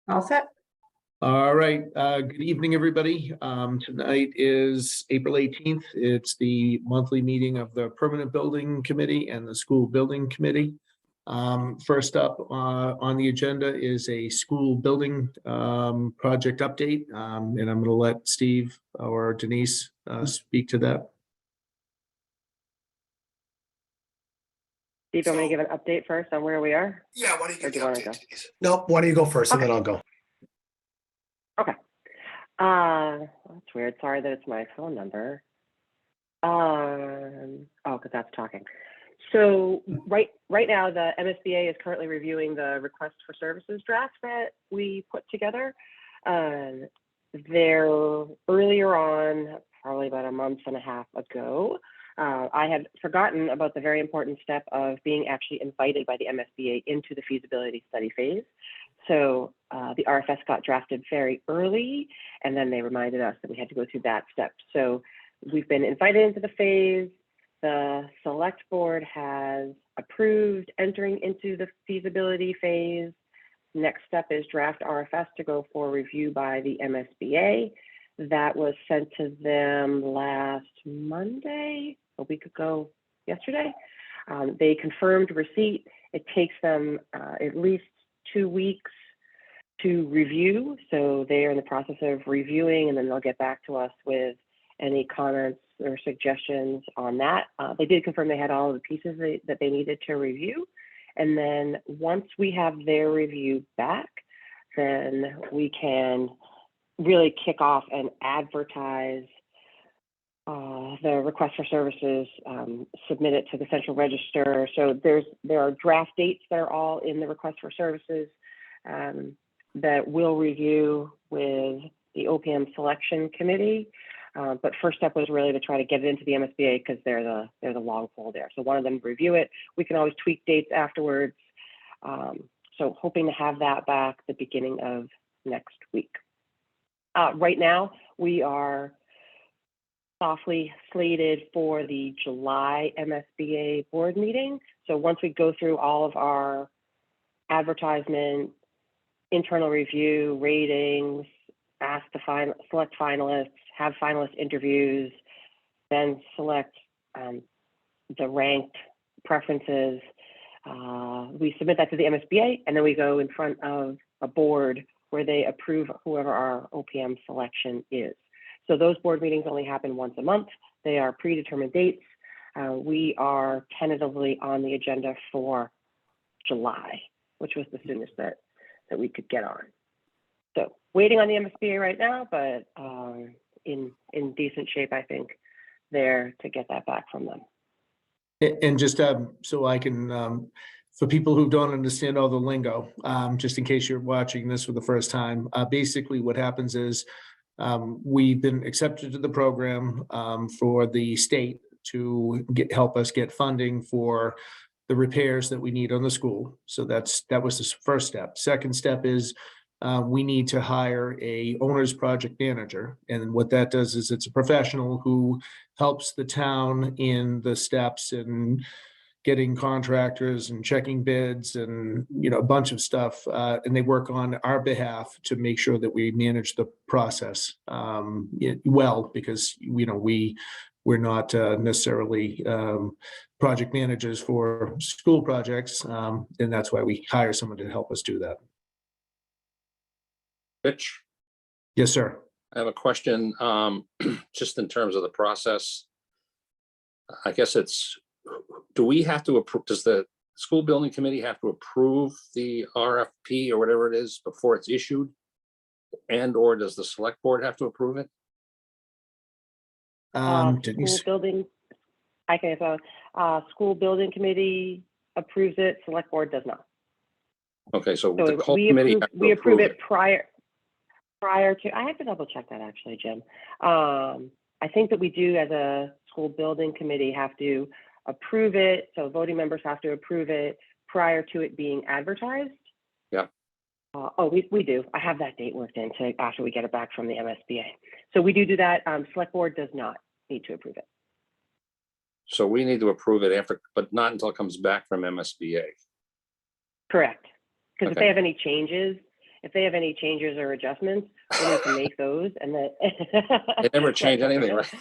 All set. All right, good evening, everybody. Tonight is April 18th. It's the monthly meeting of the Permanent Building Committee and the School Building Committee. First up on the agenda is a school building project update, and I'm going to let Steve or Denise speak to that. Steve, I'm going to give an update first on where we are. Yeah, why don't you Or give do the you wanna update, Denise? No, why don't you go first and Okay. then I'll go. That's weird. Sorry that it's my phone number. Because that's talking. So right now, the MSBA is currently reviewing the request for services draft that we put together. They're earlier on, probably about a month and a half ago. I had forgotten about the very important step of being actually invited by the MSBA into the feasibility study phase. So the RFS got drafted very early, and then they reminded us that we had to go through that step. So we've been invited into the phase. The select board has approved entering into the feasibility phase. Next step is draft RFS to go for review by the MSBA. That was sent to them last Monday, a week ago yesterday. They confirmed receipt. It takes them at least 2 weeks to review. So they are in the process of reviewing, and then they'll get back to us with any comments or suggestions on that. They did confirm they had all of the pieces that they needed to review. And then once we have their review back, then we can really kick off and advertise the request for services, submit it to the central register. So there are draft dates that are all in the request for services that we'll review with the OPM selection committee. But first step was really to try to get it into the MSBA because they're the long pole there. So one of them review it. We can always tweak dates afterwards. So hoping to have that back the beginning of next week. Right now, we are softly slated for the July MSBA board meeting. So once we go through all of our advertisement, internal review, ratings, ask to select finalists, have finalist interviews, then select the ranked preferences. We submit that to the MSBA, and then we go in front of a board where they approve whoever our OPM selection is. So those board meetings only happen once a month. They are predetermined dates. We are tentatively on the agenda for July, which was the soonest that we could get on. So waiting on the MSBA right now, but in decent shape, I think, there to get that back from them. And just so I can, for people who don't understand all the lingo, just in case you're watching this for the first time, basically what happens is we've been accepted to the program for the state to help us get funding for the repairs that we need on the school. So that was the first step. Second step is we need to hire a owner's project manager. And what that does is it's a professional who helps the town in the steps and getting contractors and checking bids and, you know, a bunch of stuff. And they work on our behalf to make sure that we manage the process well, because, you know, we're not necessarily project managers for school projects. And that's why we hire someone to help us do that. Rich, Yes, sir. I have a question, just in terms of the process. I guess do we have to approve, does the school building committee have to approve the RFP or whatever it is before it's issued? Or does the select board have to approve it? School building, I can school building committee approves it, select board does not. Okay, so So the whole committee has to we approve it it. prior to, I have to double check that actually, Jim. I think that we do as a school building committee have to approve it. So voting members have to approve it prior to it being advertised. Yeah. We do. I have that date worked into after we get it back from the MSBA. So we do that. Select board does not need to approve it. So we need to approve it after, but not until it comes back from MSBA. Correct. Because if Okay. they have any changes, if they have any changes or adjustments, we need to make those and then. They never change anything, right?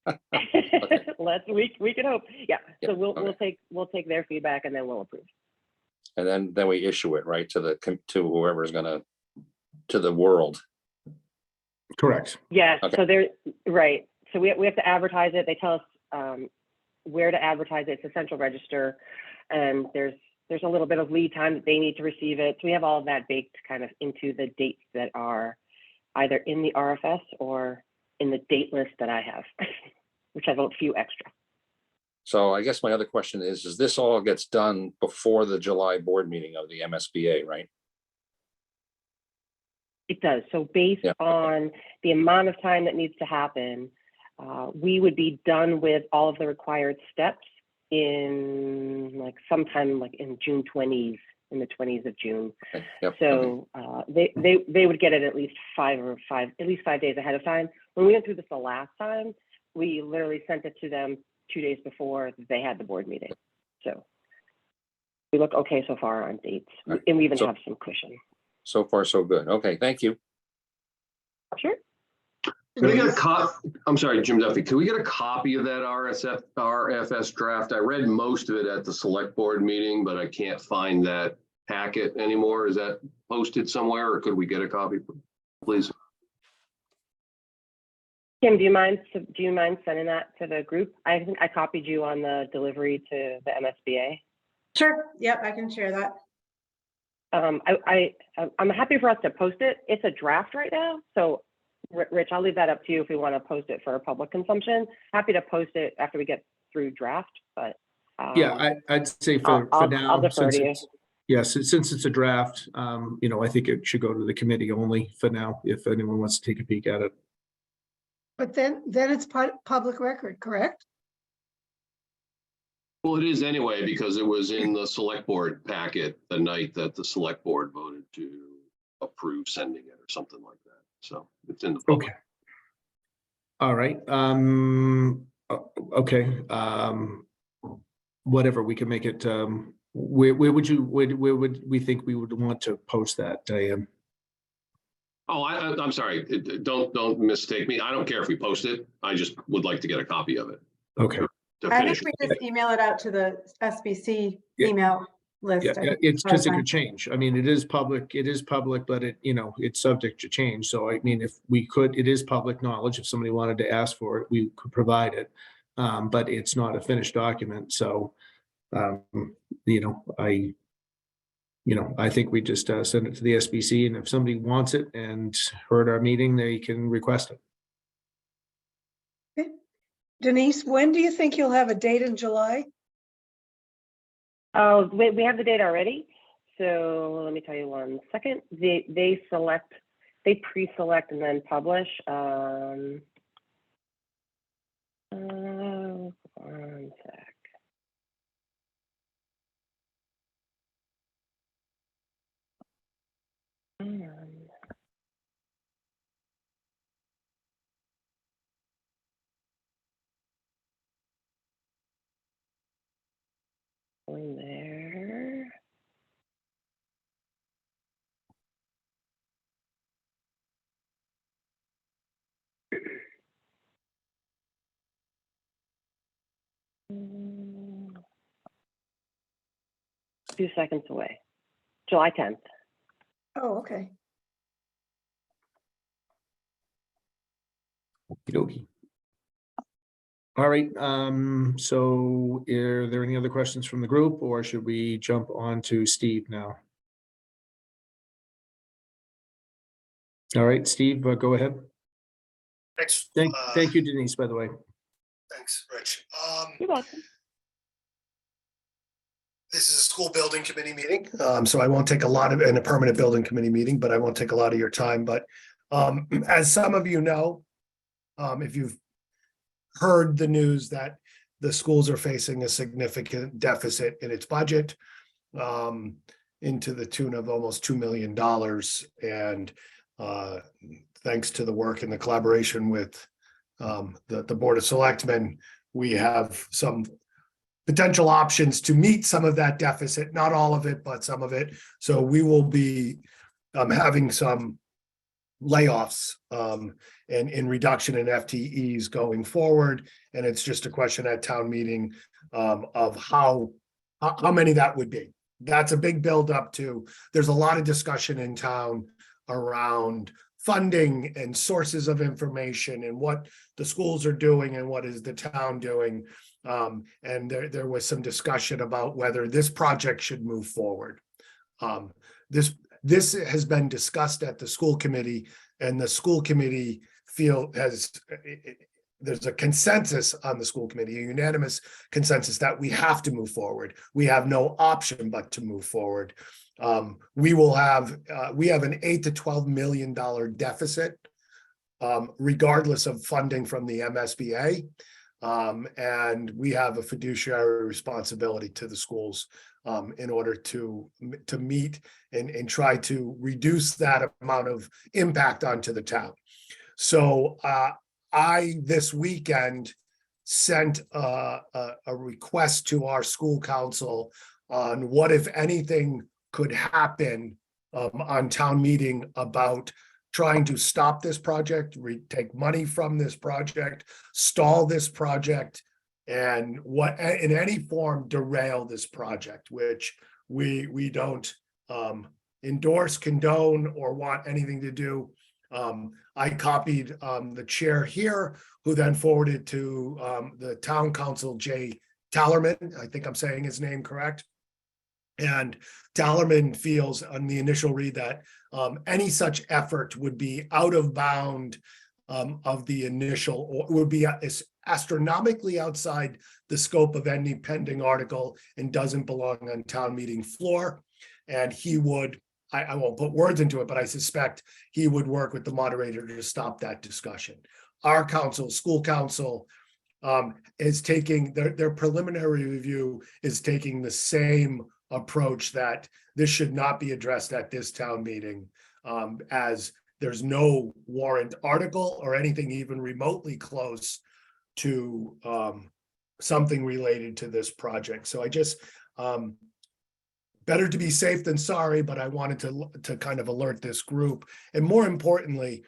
Okay. We can hope. Yeah. Yeah, So we'll okay. take their feedback and then we'll approve. And then we issue it, right, to to whoever's gonna, to the world. Correct. Yes. Okay. So they're right. So we have to advertise it. They tell us where to advertise it. It's a central register, and there's a little bit of lead time that they need to receive it. So we have all of that baked kind of into the dates that are either in the RFS or in the date list that I have, which has a few extra. So I guess my other question is this all gets done before the July board meeting of the MSBA, right? It does. So based Yeah, okay. on the amount of time that needs to happen, we would be done with all of the required steps in like sometime like in June 20s, in the 20s of June. Okay, yep, okay. So they would get it at least 5 days ahead of time. When we went through this the last time, we literally sent it to them 2 days before they had the board meeting. So we look okay so far on dates, Right. and we even So- have some cushion. So far, so good. Okay, thank you. Sure. Can we get a I'm sorry, Jim Duffy, can we get a copy of that RFS draft? I read most of it at the select board meeting, but I can't find that packet anymore. Is that posted somewhere, or could we get a copy, please? Kim, do you mind sending that to the group? I think I copied you on the delivery to the MSBA. Sure. Yep, I can share that. I'm happy for us to post it. It's a draft right now, so Rich, I'll leave that up to you if we want to post it for public consumption. Happy to post it after we get through draft, but Yeah, I'd say for I'll now, defer since to you. it's, yes, since it's a draft, I think it should go to the committee only for now, if anyone wants to take a peek at it. But then it's public record, correct? Well, it is anyway, because it was in the select board packet the night that the select board voted to approve sending it or something like that. So it's in the public. Okay. All right, okay, whatever, we can make it, where would we think we would want to post that, Diane? Oh, I'm sorry. Don't mistake me. I don't care if we post it. I just would like to get a copy of it. Okay, To I finish. think we just email it out to the SBC Yeah. email list. yeah, I think it's that's because it fine. could change. I mean, it is public, but it's subject to change. So I mean, if we could, it is public knowledge. If somebody wanted to ask for it, we could provide it. But it's not a finished document, so, I think we just send it to the SBC, and if somebody wants it and heard our meeting, they can request it. Denise, when do you think you'll have a date in July? Oh, we have the date already. So let me tell you 1 second. They pre-select and then publish. 1 sec. Going there. Mm. 2 seconds away. July 10th. Oh, okay. Okey-dokey. All right, so are there any other questions from the group, or should we jump on to Steve now? All right, Steve, go ahead. Thanks. Thank you, Denise, by the way. Thanks, Rich. You're welcome. This is a school building committee meeting, so I won't take and a permanent building committee meeting, but I won't take a lot of your time. But as some of you know, if you've heard the news that the schools are facing a significant deficit in its budget, into the tune of almost $2 million. And thanks to the work and the collaboration with the Board of Selectmen, we have some potential options to meet some of that deficit, not all of it, but some of it. So we will be having some layoffs and in reduction in FTEs going forward. And it's just a question at town meeting of how many that would be. That's a big buildup to, there's a lot of discussion in town around funding and sources of information and what the schools are doing and what is the town doing. And there was some discussion about whether this project should move forward. This has been discussed at the school committee, and the school committee there's a consensus on the school committee, a unanimous consensus that we have to move forward. We have no option but to move forward. We have an $8 to $12 million deficit, regardless of funding from the MSBA. And we have a fiduciary responsibility to the schools in order to meet and try to reduce that amount of impact onto the town. So I, this weekend, sent a request to our school council on what, if anything, could happen on town meeting about trying to stop this project, take money from this project, stall this project, and what in any form derail this project, which we don't endorse, condone, or want anything to do. I copied the chair here, who then forwarded to the town council, Jay Tallerman. I think I'm saying his name correct. And Tallerman feels on the initial read that any such effort would be out of bound of the initial, or would be astronomically outside the scope of any pending article and doesn't belong on town meeting floor. And he would, I won't put words into it, but I suspect he would work with the moderator to stop that discussion. Our council, school council, is taking their preliminary review is taking the same approach, that this should not be addressed at this town meeting, as there's no warrant article or anything even remotely close to something related to this project. So I just, better to be safe than sorry, but I wanted to kind of alert this group. And more importantly,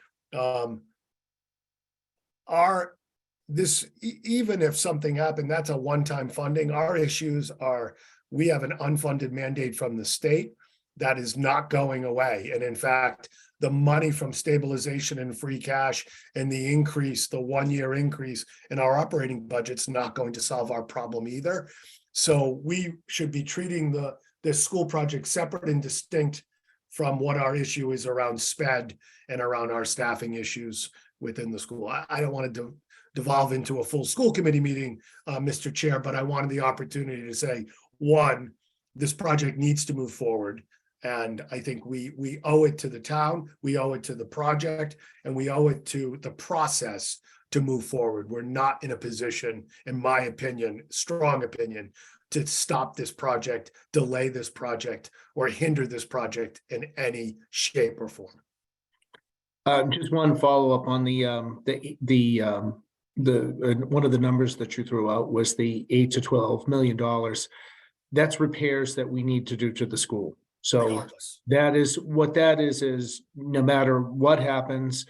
even if something happened, that's a one-time funding. Our issues are, we have an unfunded mandate from the state that is not going away. And in fact, the money from stabilization and free cash and the increase, the 1-year increase in our operating budget's not going to solve our problem either. So we should be treating this school project separate and distinct from what our issue is around SPED and around our staffing issues within the school. I don't want to devolve into a full school committee meeting, Mr. Chair, but I wanted the opportunity to say, one, this project needs to move forward. And I think we owe it to the town, we owe it to the project, and we owe it to the process to move forward. We're not in a position, in my opinion, strong opinion, to stop this project, delay this project, or hinder this project in any shape or form. Just one follow-up on one of the numbers that you threw out was the $8 to $12 million. That's repairs that we need to do to the school. So Regardless. that is what that is no matter what happens,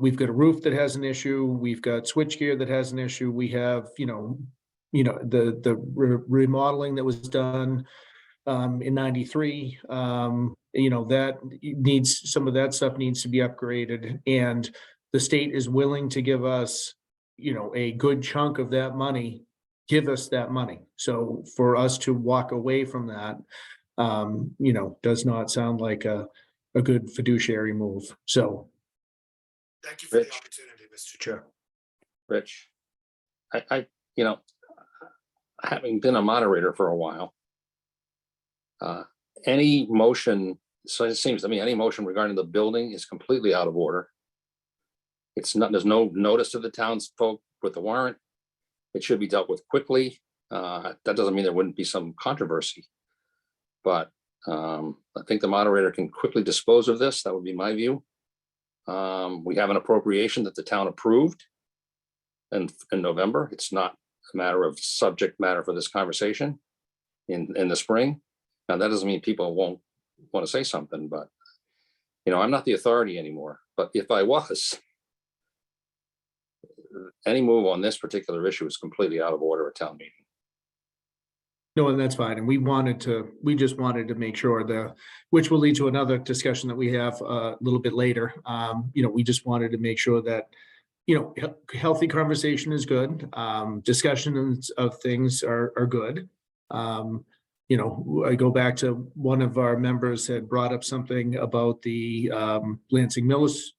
we've got a roof that has an issue, we've got switchgear that has an issue, we have, the remodeling that was done in 93, that needs, some of that stuff needs to be upgraded, and the state is willing to give us, a good chunk of that money, give us that money. So for us to walk away from that, does not sound like a good fiduciary move. So. Thank you for the Rich. opportunity, Mr. Chair. Rich, having been a moderator for a while, any motion, so it seems to me, any motion regarding the building is completely out of order. It's not, there's no notice to the townsfolk with the warrant. It should be dealt with quickly. That doesn't mean there wouldn't be some controversy. But I think the moderator can quickly dispose of this. That would be my view. We have an appropriation that the town approved in November. It's not a matter of subject matter for this conversation in the spring. Now, that doesn't mean people won't want to say something, but I'm not the authority anymore, but if I was, any move on this particular issue is completely out of order at town meeting. No, and that's fine. And we just wanted to make sure which will lead to another discussion that we have a little bit later. We just wanted to make sure that, healthy conversation is good. Discussions of things are good. I go back to one of our members had brought up something about the Lansing Millis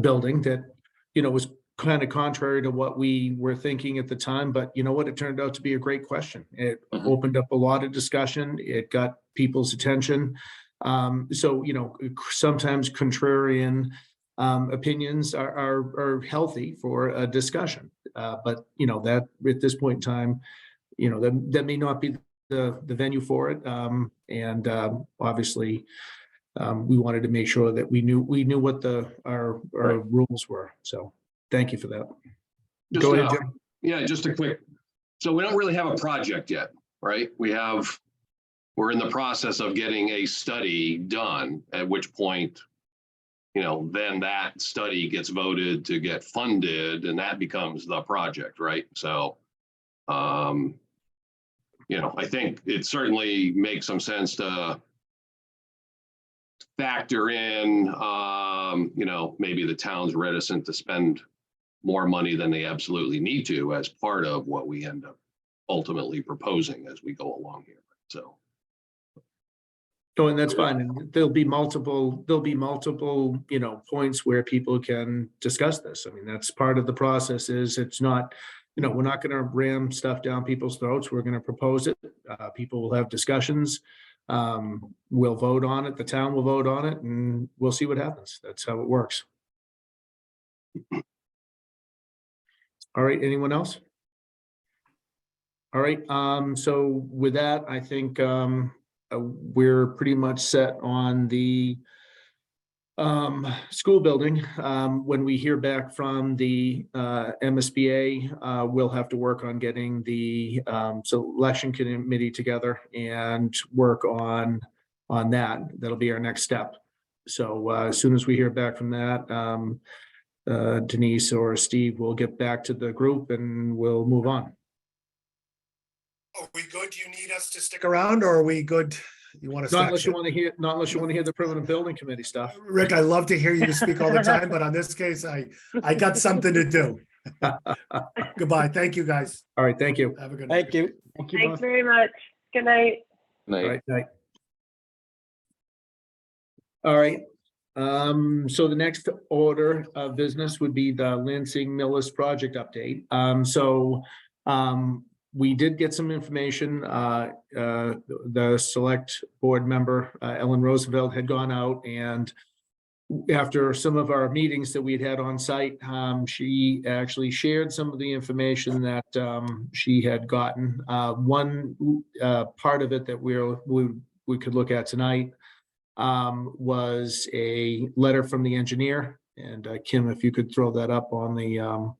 building that, was kind of contrary to what we were thinking at the time, but you know what? It turned out to be a great question. It Mhm. opened up a lot of discussion. It got people's attention. So, sometimes contrarian opinions are healthy for a discussion. But, that at this point in time, that may not be the venue for it. And obviously, we wanted to make sure that we knew what our Right. rules were. So thank you for that. Just, Go ahead, Jim. Yeah, just a quick, so we don't really have a project yet, right? We're in the process of getting a study done, at which point, then that study gets voted to get funded and that becomes the project, right? So, I think it certainly makes some sense to factor in, maybe the town's reticent to spend more money than they absolutely need to as part of what we end up ultimately proposing as we go along here. So, Oh, and that's fine. And there'll be multiple, points where people can discuss this. I mean, that's part of the process is it's not, we're not going to ram stuff down people's throats. We're going to propose it. People will have discussions. We'll vote on it. The town will vote on it and we'll see what happens. That's how it works. All right, anyone else? All right, so with that, I think we're pretty much set on the school building. When we hear back from the MSBA, we'll have to work on getting the selection committee together and work on that. That'll be our next step. So as soon as we hear back from that, Denise or Steve will get back to the group and we'll move on. Are we good? Do you need us to stick around or are we good? You want to? Not unless you want to hear the permanent building committee stuff. Rick, I love to hear you speak all the time, but on this case, I got something to do. Goodbye. Thank you, guys. All right, thank you. Have a good night. Thank you. Thank you Thanks both. very much. Good night. All right, night. All right. So the next order of business would be the Lansing Millis project update. We did get some information. The select board member, Ellen Roosevelt, had gone out and after some of our meetings that we'd had on site, she actually shared some of the information that she had gotten. One part of it that we could look at tonight was a letter from the engineer. And Kim, if you could throw that up on the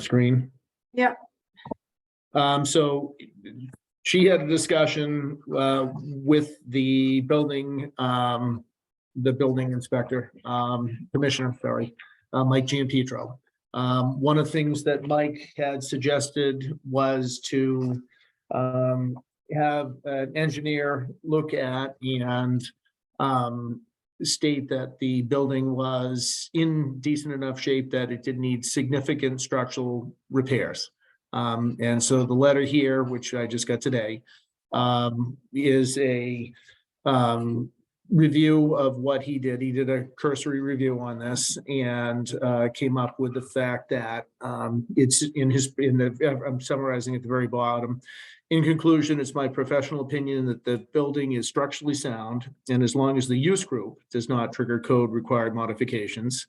screen. Yeah. So she had a discussion with the building inspector, commissioner, sorry, Mike Giampietro. One of the things that Mike had suggested was to have an engineer look at and state that the building was in decent enough shape that it didn't need significant structural repairs. And so the letter here, which I just got today, is a review of what he did. He did a cursory review on this and came up with the fact that it's I'm summarizing at the very bottom. In conclusion, it's my professional opinion that the building is structurally sound, and as long as the use group does not trigger code required modifications,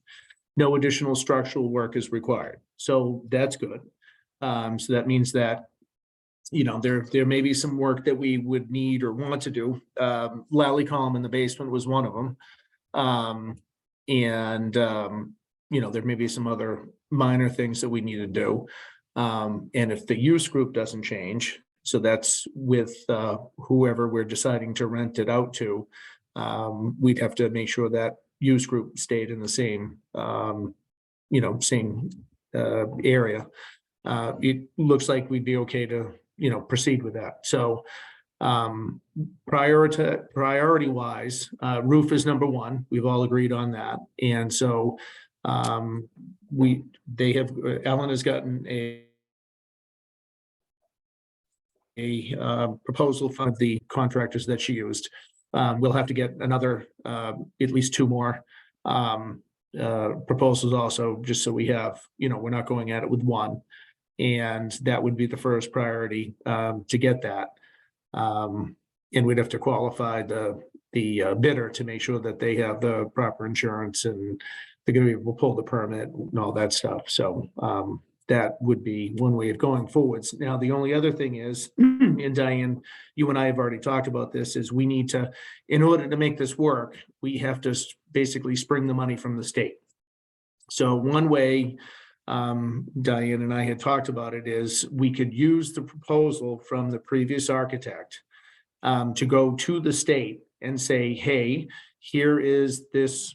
no additional structural work is required. So that's good. So that means that, there may be some work that we would need or want to do. Lally column in the basement was one of them. There may be some other minor things that we need to do. And if the use group doesn't change, so that's with whoever we're deciding to rent it out to, we'd have to make sure that use group stayed in the same, same area. It looks like we'd be okay to, proceed with that. So priority wise, roof is number one. We've all agreed on that. And so Ellen has gotten a proposal from the contractors that she used. We'll have to get another, at least two more proposals also, just so we have, we're not going at it with one. And that would be the first priority to get that. And we'd have to qualify the bidder to make sure that they have the proper insurance and they're going to be able to pull the permit and all that stuff. So that would be one way of going forwards. Now, the only other thing is, and Diane, you and I have already talked about this, is we need to, in order to make this work, we have to basically spring the money from the state. So one way, Diane and I had talked about it, is we could use the proposal from the previous architect to go to the state and say, hey, here is this,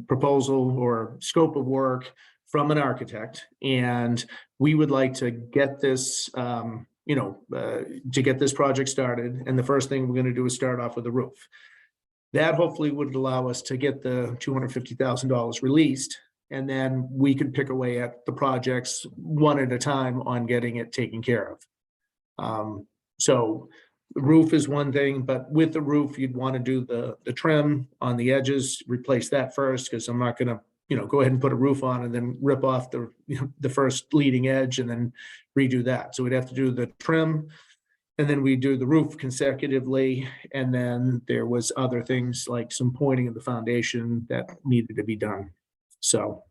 proposal or scope of work from an architect, and we would like to get this, to get this project started. And the first thing we're going to do is start off with the roof. That hopefully would allow us to get the $250,000 released. And then we could pick away at the projects one at a time on getting it taken care of. So the roof is one thing, but with the roof, you'd want to do the trim on the edges, replace that first, because I'm not going to, go ahead and put a roof on and then rip off the first leading edge and then redo that. So we'd have to do the trim, and then we do the roof consecutively. And then there was other things like some pointing of the foundation that needed to be done. So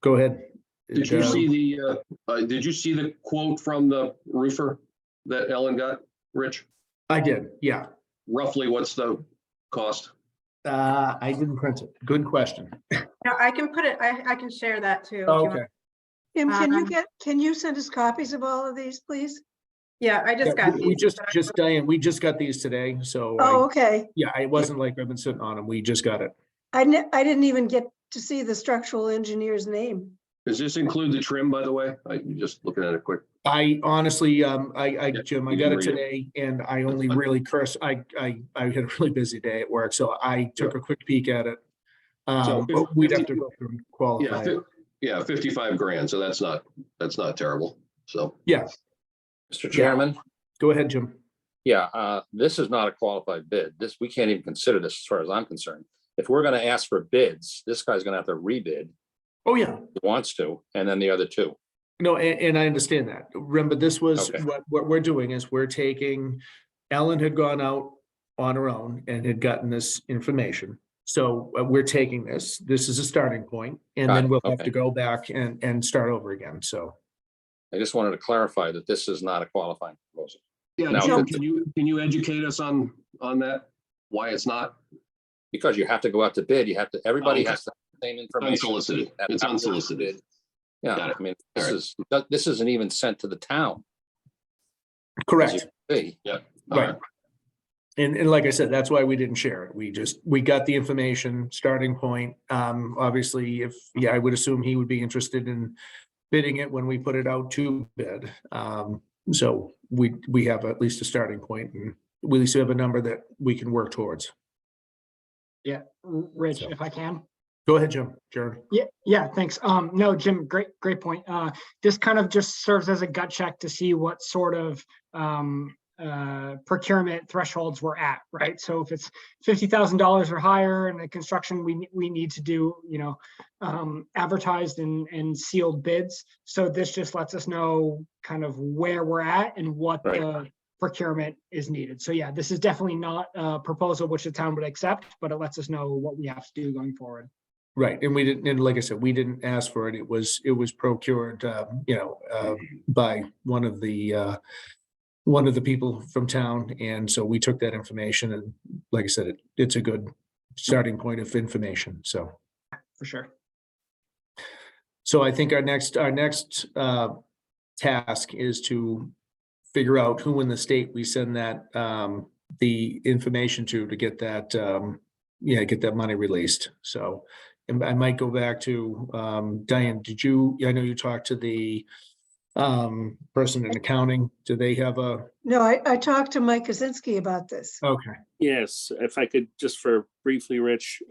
go ahead. Did you see the quote from the roofer that Ellen got, Rich? I did, yeah. Roughly what's the cost? I didn't print it. Good question. No, I can put it, I can share that too. if you want. Okay. Tim, can you send us copies of all of these, please? Yeah, I just got We these. Diane, we just got these today, so. Oh, okay. Yeah, it wasn't like I've been sitting on them. We just got it. I didn't even get to see the structural engineer's name. Does this include the trim, by the way? I'm just looking at it quick. I honestly, Jim, I You got can it read it. today and I only really I had a really busy day at work, so I took a quick peek at it. So But we'd have to go through and qualify it. Yeah, 55 grand. So that's not terrible. So. Yeah, Mr. Chairman, go ahead, Jim. yeah, this is not a qualified bid. We can't even consider this as far as I'm concerned. If we're gonna ask for bids, this guy's gonna have to rebid, Oh, yeah. if he wants to, and then the other two. No, and I understand that. Remember, this was, Okay. what we're doing is we're taking, Ellen had gone out on her own and had gotten this information. So we're taking this is a starting point, and Got then it, we'll have okay. to go back and start over again. So. I just wanted to clarify that this is not a qualifying proposal. Yeah, Now- Jim, can you educate us on that? Why it's not? Because you have to go out to bid, everybody Okay. has the same information. Unsolicited. It's unsolicited. Yeah, Got it. I mean, All right. this isn't even sent to the town. as you Correct. can see. All Right. And like I said, that's why we didn't share it. We got the information, starting point. Obviously, I would assume he would be interested in bidding it when we put it out to bid. So we have at least a starting point, and we at least have a number that we can work towards. Yeah, Rich, if I can. Go ahead, Jim. Jared. Yeah, thanks. No, Jim, great point. This kind of just serves as a gut check to see what sort of procurement thresholds we're at, right? So if it's $50,000 or higher in the construction, we need to do, advertised and sealed bids. So this just lets us know kind of where we're at and what Right. the procurement is needed. So yeah, this is definitely not a proposal which the town would accept, but it lets us know what we have to do going forward. Right, and we didn't, and like I said, we didn't ask for it. It was procured, by one of the people from town, and so we took that information, and like I said, it's a good starting point of information. So, For sure. so I think our next task is to figure out who in the state we send that, the information to get that, get that money released. So, and I might go back to, Diane, I know you talked to the, person in accounting. Do they have a, No, I talked to Mike Kaczynski about this. okay, Yes, if I could just for briefly, Rich,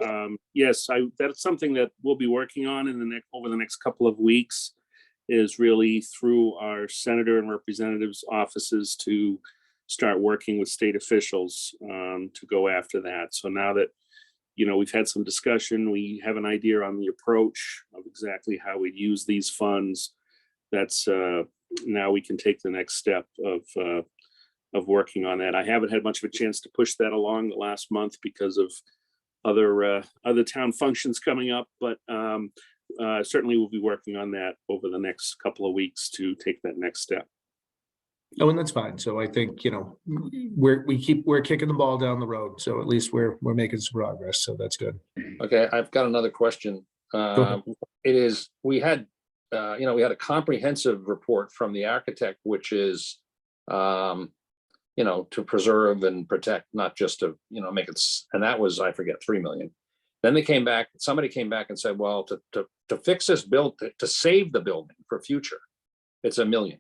yes, that's something that we'll be working on over the next couple of weeks, is really through our senator and representatives offices to start working with state officials to go after that. So now that, we've had some discussion, we have an idea on the approach of exactly how we'd use these funds. That's now we can take the next step of working on that. I haven't had much of a chance to push that along the last month because of other town functions coming up, but certainly we'll be working on that over the next couple of weeks to take that next step. oh, and that's fine. So I think, we're kicking the ball down the road. So at least we're making some progress. So that's good. Okay, I've got another question. ahead. We had a comprehensive report from the architect, which is, to preserve and protect, not just to, make it, and that was, I forget, 3 million. Then somebody came back and said, well, to fix this to save the building for future, it's $1 million.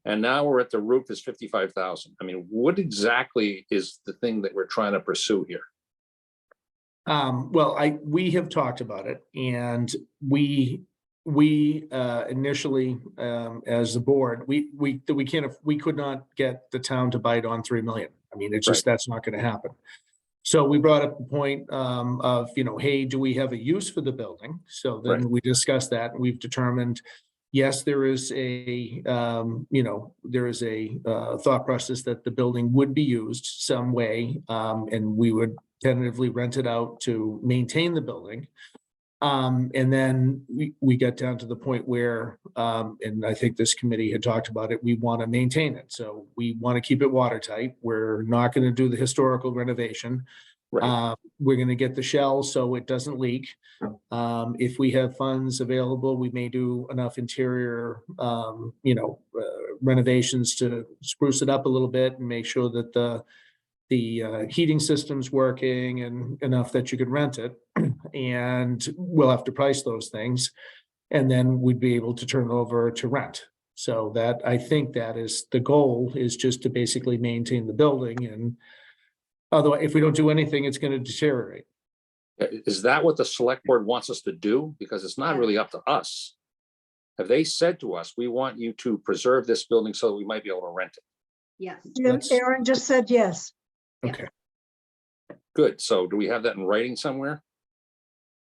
And now we're at the roof is 55,000. I mean, what exactly is the thing that we're trying to pursue here? Well, we have talked about it, and we initially, as the board, we could not get the town to bite on 3 million. I mean, it's just, that's not going to happen. So we brought up the point of, hey, do we have a use for the building? So then we discussed that, and we've determined, yes, there is a thought process that the building would be used some way, and we would tentatively rent it out to maintain the building. And then we got down to the point where, and I think this committee had talked about it, we want to maintain it. So we want to keep it watertight. We're not going to do the historical renovation. Right. We're going to get the shell so it doesn't leak. If we have funds available, we may do enough interior, renovations to spruce it up a little bit and make sure that the heating system's working and enough that you could rent it. And we'll have to price those things. And then we'd be able to turn it over to rent. So that, I think that is the goal, is just to basically maintain the building. And otherwise, if we don't do anything, it's going to deteriorate. Is that what the select board wants us to do? Because it's not really up to us. Have they said to us, we want you to preserve this building so that we might be able to rent it? Yes. Aaron just said yes. Okay. Good. So do we have that in writing somewhere?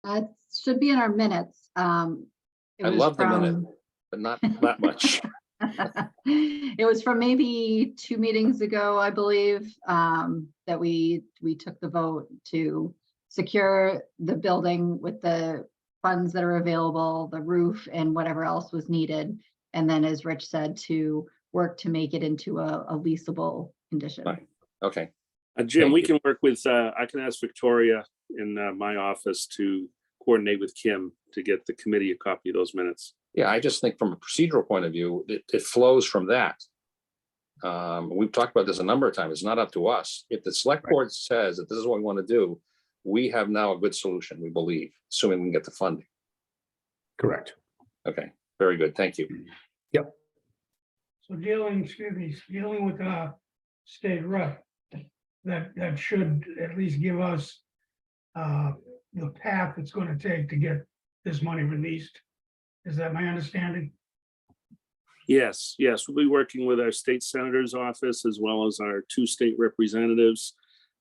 It should be in our minutes. I love the minute, but not that much. It was from maybe 2 meetings ago, I believe, that we took the vote to secure the building with the funds that are available, the roof and whatever else was needed. And then, as Rich said, to work to make it into a leasable condition. Right. Okay. Jim, Thank we you. can work with, I can ask Victoria in my office to coordinate with Kim to get the committee a copy of those minutes. Yeah, I just think from a procedural point of view, it flows from that. We've talked about this a number of times. It's not up to us. If the select board says that this is what we want to do, we have now a good solution, we believe, assuming we can get the funding. Correct. Okay, very good. Thank you. So dealing with state rep, that should at least give us the path it's going to take to get this money released. Is that my understanding? Yes, we'll be working with our state senator's office as well as our 2 state representatives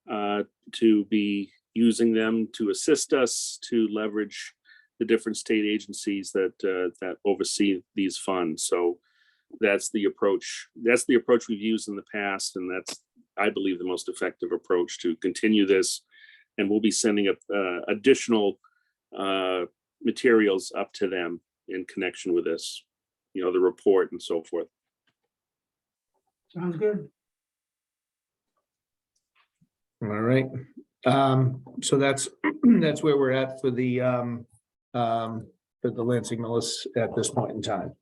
to be using them to assist us to leverage the different state agencies that oversee these funds. So that's the approach. That's the approach we've used in the past, and that's, I believe, the most effective approach to continue this. And we'll be sending up additional materials up to them in connection with this, the report and so forth. Sounds good. All right. So that's where we're at for the Lansing Millis at this point in time.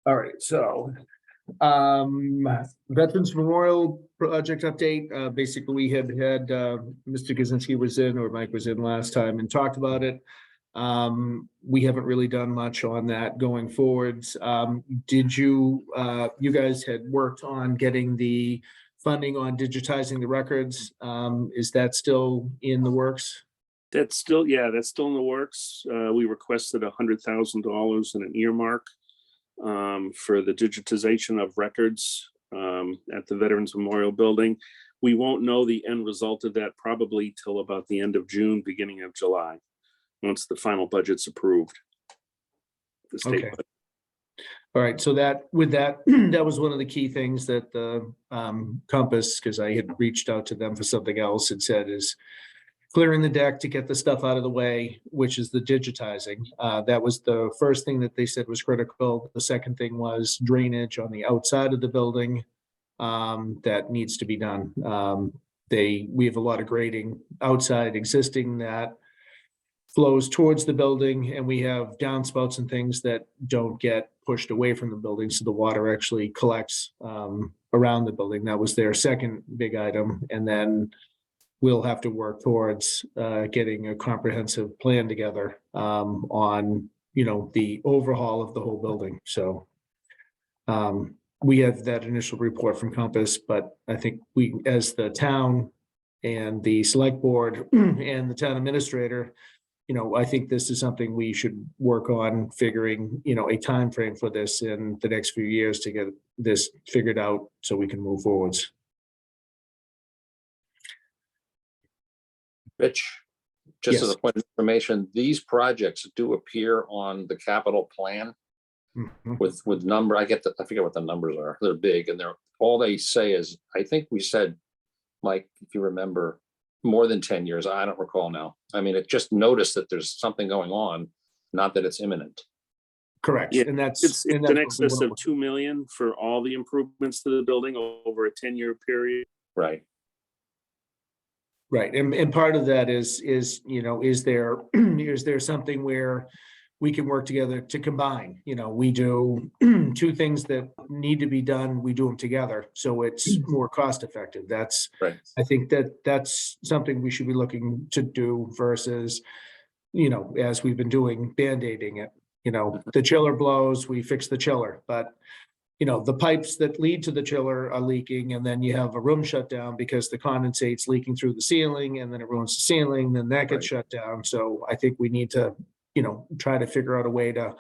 All right, so Veterans Memorial Project update. Basically, we had Mr. Kaczynski was in, or Mike was in last time and talked about it. We haven't really done much on that going forwards. Did you, you guys had worked on getting the funding on digitizing the records? Is that still in the works? That's still, yeah, that's still in the works. We requested $100,000 in an earmark for the digitization of records at the Veterans Memorial Building. We won't know the end result of that probably till about the end of June, beginning of July, once the final budget's approved. The state Okay. budget. All right, so that with that, that was one of the key things that the Compass, because I had reached out to them for something else, had said is clearing the deck to get the stuff out of the way, which is the digitizing. That was the first thing that they said was critical. The second thing was drainage on the outside of the building that needs to be done. We have a lot of grading outside existing that flows towards the building, and we have downspouts and things that don't get pushed away from the building, so the water actually collects around the building. That was their second big item, and then we'll have to work towards getting a comprehensive plan together on, you know, the overhaul of the whole building. So we have that initial report from Compass, but I think we, as the town and the select board and the town administrator, you know, I think this is something we should work on figuring, you know, a time frame for this in the next few years to get this figured out so we can move forwards. Rich, just as Yes. a point of information, these projects do appear on the capital plan Mhm. with number, I forget what the numbers are. They're big and all they say is, I think we said, Mike, if you remember, more than 10 years. I don't recall now. I mean, it just noticed that there's something going on, not that it's imminent. Correct, Yeah, and that's. It's and in that's what we excess wanna of look- 2 million for all the improvements to the building over a 10-year period. Right. Right, and part of that is, you know, is there, is there something where we can work together to combine? You know, we do two things that need to be done, we do them together, so it's more cost effective. That's, Right. I think that's something we should be looking to do versus, you know, as we've been doing, band-aiding it. You know, the chiller blows, we fix the chiller, but you know, the pipes that lead to the chiller are leaking, and then you have a room shut down because the condensate's leaking through the ceiling, and then it ruins the ceiling, then that gets shut down. So I think we need to, you know, try to figure out a way to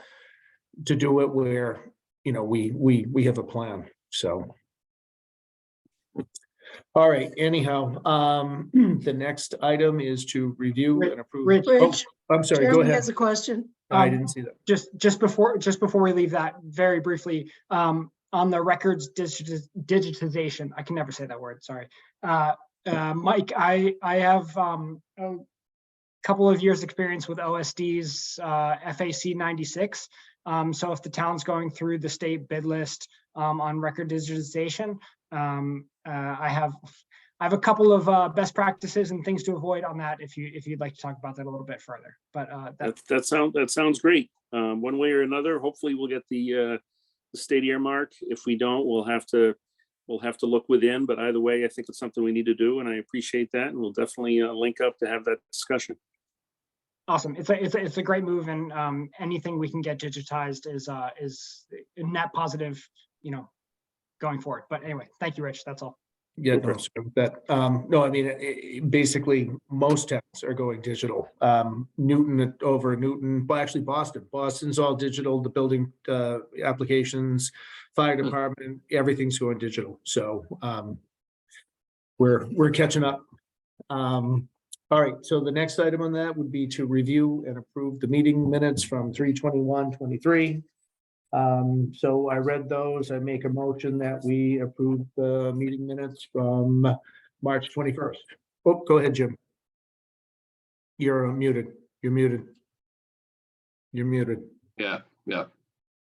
do it where, you know, we have a plan, so. All right, anyhow, the next item is to review and approve. Rich, Oh, Rich, I'm sorry, go Jeremy ahead. has a question. I didn't see that. just before we leave that, very briefly, on the records digitization, I can never say that word, sorry. Mike, I have a couple of years experience with OSD's FAC 96. So if the town's going through the state bid list on record digitization, I have a couple of best practices and things to avoid on that if you'd like to talk about that a little bit further. But That sounds great. One way or another, hopefully we'll get the state earmark. If we don't, we'll have to look within. But either way, I think it's something we need to do, and I appreciate that. And we'll definitely link up to have that discussion. awesome. It's a great move, and anything we can get digitized is a net positive, you know, going forward. But anyway, thank you, Rich. That's all. Yeah, no, sorry about that. No, I mean, basically, most towns are going digital. Newton over Newton, well, actually Boston. Boston's all digital, the building applications, fire department, everything's going digital. So we're catching up. All right, so the next item on that would be to review and approve the meeting minutes from 3/21/23. So I read those. I make a motion that we approve the meeting minutes from March 21st. Oh, go ahead, Jim. You're muted. You're muted. You're muted. Yeah, yeah.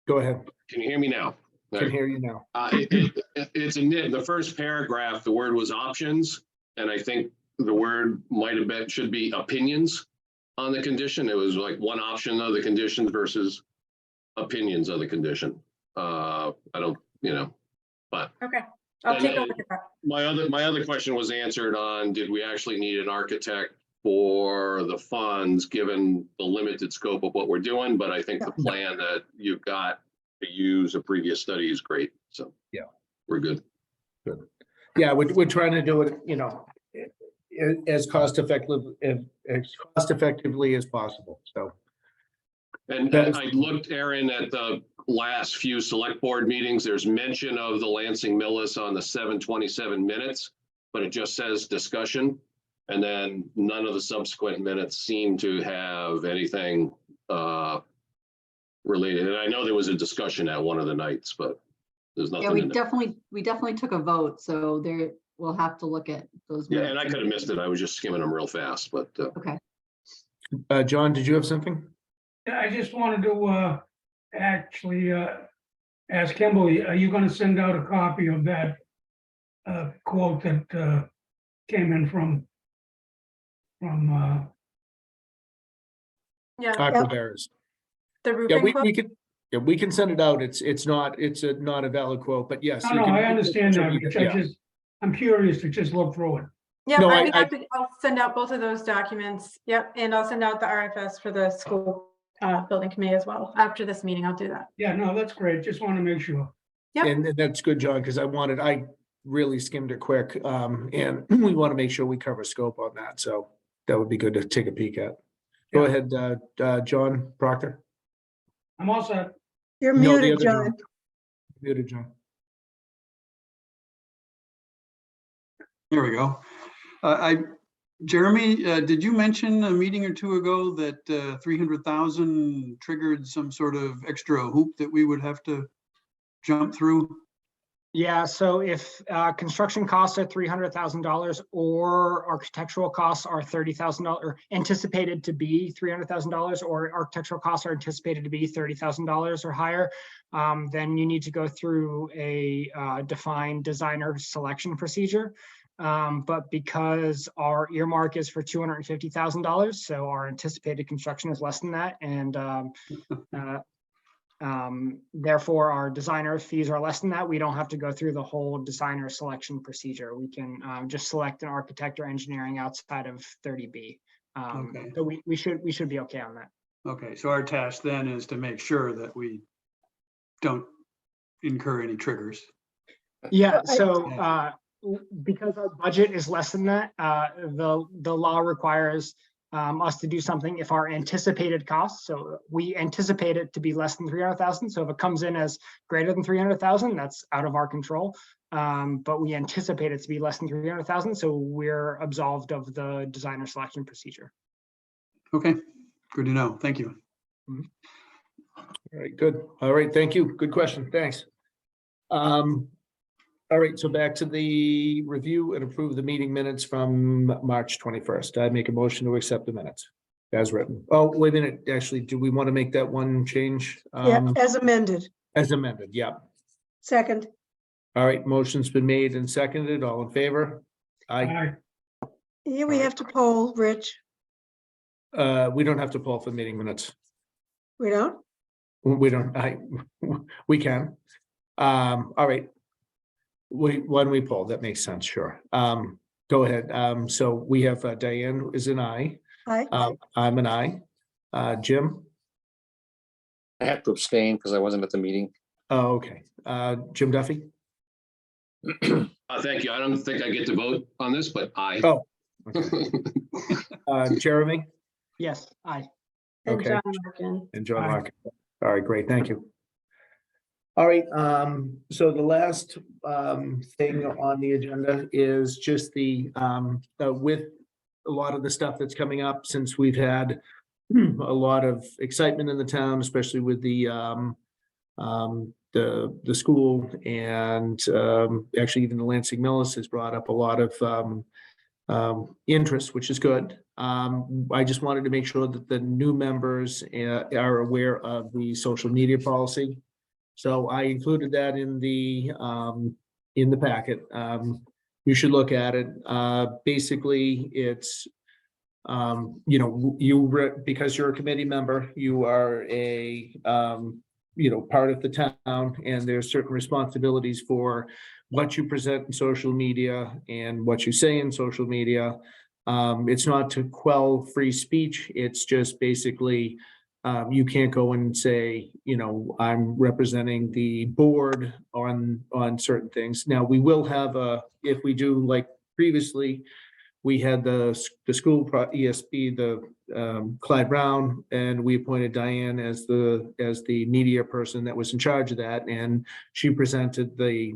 Go ahead. Can you hear me now? Can hear you now. It's in the first paragraph, the word was options, and I think the word might have been, should be opinions on the condition. It was like one option of the conditions versus opinions of the condition. I don't, but Okay, I'll take a And- look at that. my other question was answered on, did we actually need an architect for the funds, given the limited scope of what we're doing? But I think the plan that you've got to use a previous study is great. So. Yeah. We're good. Yeah, we're trying to do it, as cost effectively as possible. So, And That is- I looked, Aaron, at the last few select board meetings. There's mention of the Lansing Millis on the 727 minutes, but it just says discussion. And then none of the subsequent minutes seem to have anything related. And I know there was a discussion at one of the nights, but there's Yeah, nothing. we definitely took a vote, so there, we'll have to look at those. Yeah, and I minutes. could have missed it. I was just skimming them real fast, but Okay. John, did you have something? Yeah, I just wanted to actually ask Kimberly, are you gonna send out a copy of that quote that came in from Yeah, Aquabears. the Yeah, roofing quote. we can send it out. It's not a valid quote, but yes. No, you no, can- I understand that, Rich. Yeah. I'm curious to just look through it. Yeah, No, I'll be I- happy- I'll send out both of those documents. Yep, and I'll send out the RFS for the school building committee as well. After this meeting, I'll do that. Yeah, no, that's great. Just want to make sure. Yep. And that's good, John, because I really skimmed it quick. And we want to make sure we cover scope on that. So that would be good to take a peek at. Go Yeah. ahead, John Proctor. I'm all set. You're No, the muted, other John. Muted, John. There we go. Jeremy, did you mention a meeting or two ago that 300,000 triggered some sort of extra hoop that we would have to jump through? Yeah, so if construction costs are $300,000 or architectural costs are $30,000 or anticipated to be $300,000 or architectural costs are anticipated to be $30,000 or higher, then you need to go through a defined designer selection procedure. But because our earmark is for $250,000, so our anticipated construction is less than that, and therefore our designer fees are less than that, we don't have to go through the whole designer selection procedure. We can just select an architect or engineering outside of 30B. Okay. So we should be okay on that. Okay, so our task then is to make sure that we don't incur any triggers. Yeah, I- so because our budget is less than that, the law requires us to do something if our anticipated costs, so we anticipate it to be less than 300,000. So if it comes in as greater than 300,000, that's out of our control. But we anticipate it to be less than 300,000, so we're absolved of the designer selection procedure. Okay, good to know. Thank you. All right, good. All right, thank you. Good question. Thanks. All right, so back to the review and approve the meeting minutes from March 21st. I make a motion to accept the minutes as written. Oh, wait a minute. Actually, do we want to make that one change? Yeah, as amended. As amended, yeah. Second. All right, motion's been made and seconded. All in favor? Aye. Yeah, we have to poll, Rich. We don't have to poll for meeting minutes. We don't? We don't, we can. All right. When we poll, that makes sense, sure. Go ahead. So we have Diane is an aye. Aye. I'm an aye. Jim? I have to abstain because I wasn't at the meeting. Oh, okay. Jim Duffy? thank you. I don't think I get to vote on this, but aye. Oh. Okay. Jeremy? Yes, aye. And Okay. John Larkin. And John Aye. Larkin. All right, great, thank you. All right, so the last thing on the agenda is just the with a lot of the stuff that's coming up, since we've had a lot of excitement in the town, especially with the school, and actually even the Lansing Millis has brought up a lot of interest, which is good. I just wanted to make sure that the new members are aware of the social media policy. So I included that in the packet. You should look at it. Basically, it's because you're a committee member, you are a part of the town, and there's certain responsibilities for what you present in social media and what you say in social media. It's not to quell free speech. It's just basically, you can't go and say, I'm representing the board on certain things. Now, we will have if we do like previously, we had the school ESB, Clyde Brown, and we appointed Diane as the media person that was in charge of that, and she presented the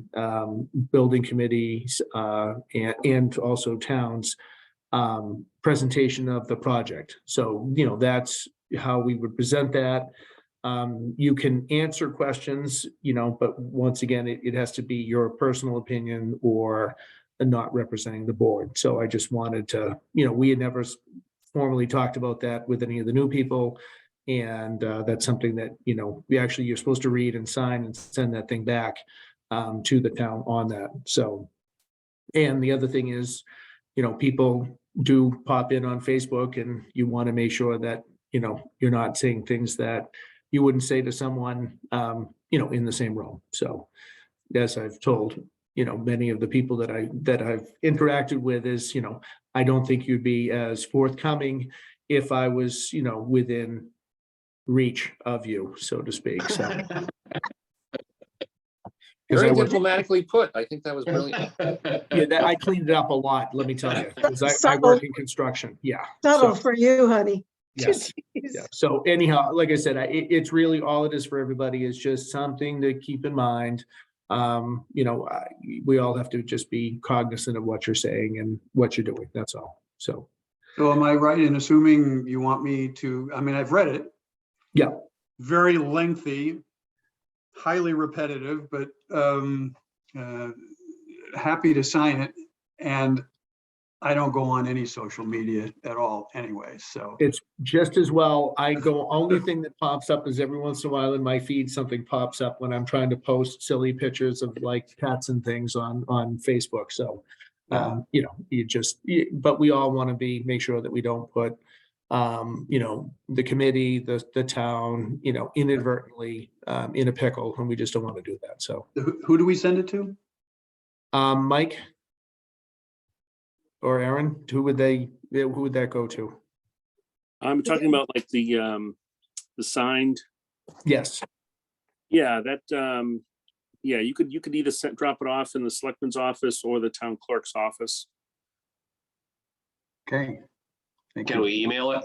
building committees and also towns presentation of the project. So that's how we would present that. You can answer questions, but once again, it has to be your personal opinion or not representing the board. So I just wanted to, we had never formally talked about that with any of the new people. And that's something that, you're supposed to read and sign and send that thing back to the town on that. So, and the other thing is, people do pop in on Facebook, and you want to make sure that, you're not saying things that you wouldn't say to someone, in the same room. So as I've told, many of the people that I've interacted with is, I don't think you'd be as forthcoming if I was, within reach of you, so to speak. So. Very diplomatically put. I think that was brilliant. Yeah, I cleaned it up a lot, let me tell you, because I work in construction. Yeah. Subtle So, for you, honey. yes. Yeah. So anyhow, like I said, it's really all it is for everybody is just something to keep in mind. We all have to just be cognizant of what you're saying and what you're doing. That's all. So am I right in assuming you want me to, I've read it. Yeah. Very lengthy, highly repetitive, but happy to sign it. And I don't go on any social media at all anyway, so. it's just as well. Only thing that pops up is every once in a while in my feed, something pops up when I'm trying to post silly pictures of like cats and things on Facebook. So, but we all want to make sure that we don't put, the committee, the town, inadvertently in a pickle, and we just don't want to do that. So Who do we send it to? Mike or Aaron, who would that go to? I'm talking about like the signed. Yes. Yeah, that, you could either drop it off in the selectman's office or the town clerk's office. Okay. Thank Can you. we email it?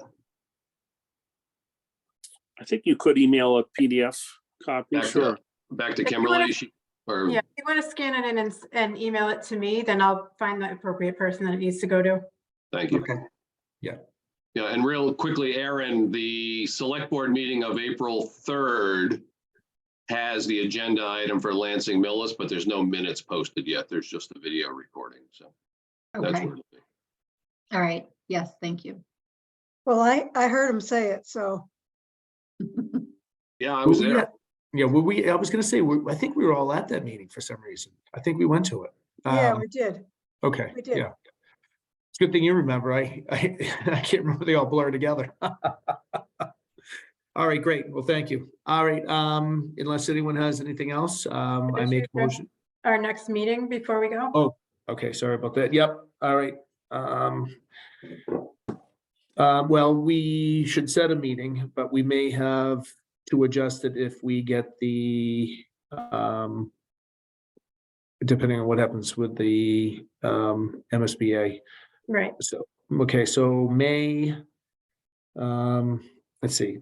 I think you could email a PDF copy, sure. Back to If you Kimberly? wanna- Or Yeah, if you want to scan it in and email it to me, then I'll find the appropriate person that it needs to go to. Thank you. Okay. Yeah, and real quickly, Aaron, the select board meeting of April 3rd has the agenda item for Lansing Millis, but there's no minutes posted yet. There's just a video recording, so that's Okay, where it'll be. all right. Yes, thank you. Well, I heard him say it, so. Yeah, I was there. Yeah, I was gonna say, I think we were all at that meeting for some reason. I think we went to it. Yeah, we did. Okay, we did. yeah. It's a good thing you remember. I can't remember, they all blur together. All right, great. Well, thank you. All right, unless anyone has anything else, I make a motion. Our next meeting before we go. Oh, okay, sorry about that. Yep, all right. Well, we should set a meeting, but we may have to adjust it if we get the, depending on what happens with the MSBA. Right. So, okay, so May, let's see,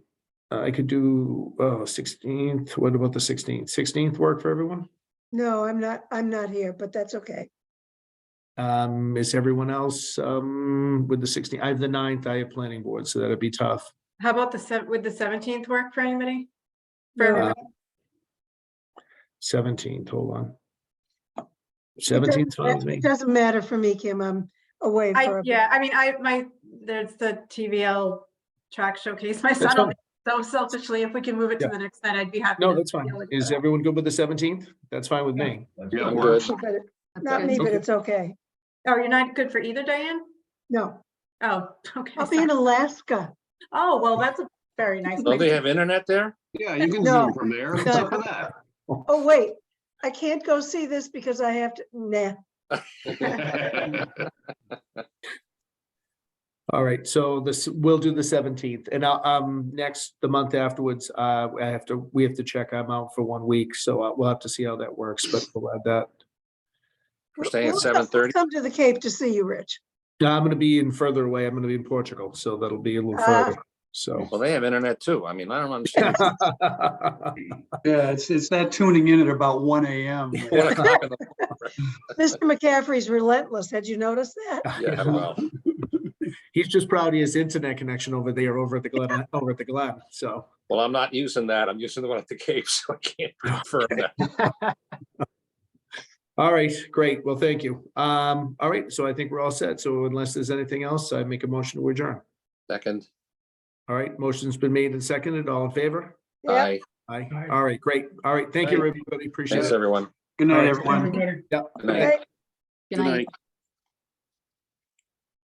I could do 16th. What about the 16th? 16th work for everyone? No, I'm not here, but that's okay. Is everyone else with the 16th? I have the 9th, I have planning board, so that'd be tough. How about would the 17th work for anybody? For No. everybody? 17th, hold on. 17th, fine with me. It doesn't matter for me, Kim. I'm away for. There's the TVL track showcase. My That's son, fine. so selfishly, if we can move it to Yeah. the next night, I'd be happy. No, to that's fine. deal with Is that. everyone good with the 17th? That's fine with me. Yeah, I'm works. good. But That's not good. me, but Okay. it's okay. Oh, you're not good for either, Diane? No, Oh, okay. I'll be in sorry. Alaska. Oh, well, that's a very nice Don't place. they have internet there? Yeah, you can No. zoom from there. What's up with that? Oh, wait, I can't go see this because I have to, nah. All right, so we'll do the 17th, and next, the month afterwards, we have to check. I'm out for 1 week, so we'll have to see how that works, but we'll add that. We're staying at We'll 7:30. Come to the Cape to see you, Rich. I'm gonna be in further away. I'm gonna be in Portugal, so that'll be a little Ah. further, so. Well, they have internet too. I mean, I don't understand. Yeah, it's that tuning in at about 1 AM. 1 o'clock in the Mr. McCaffrey's relentless. Had you noticed that? Yeah, well, He's just proud he has internet connection over there, over at the Glen, so. well, I'm not using that. I'm using the one at the Cape, so I can't confirm that. All right, great. Well, thank you. All right, so I think we're all set. So unless there's anything else, I make a motion to adjourn. Second, All right, motion's been made and seconded. All in favor? Yeah. aye. Aye. Aye. All right, great. All right, thank you, everybody. Appreciate Thanks, it. everyone. Good All night, right. everyone. Everybody. Yeah. Good night. Okay. Good Good night. night.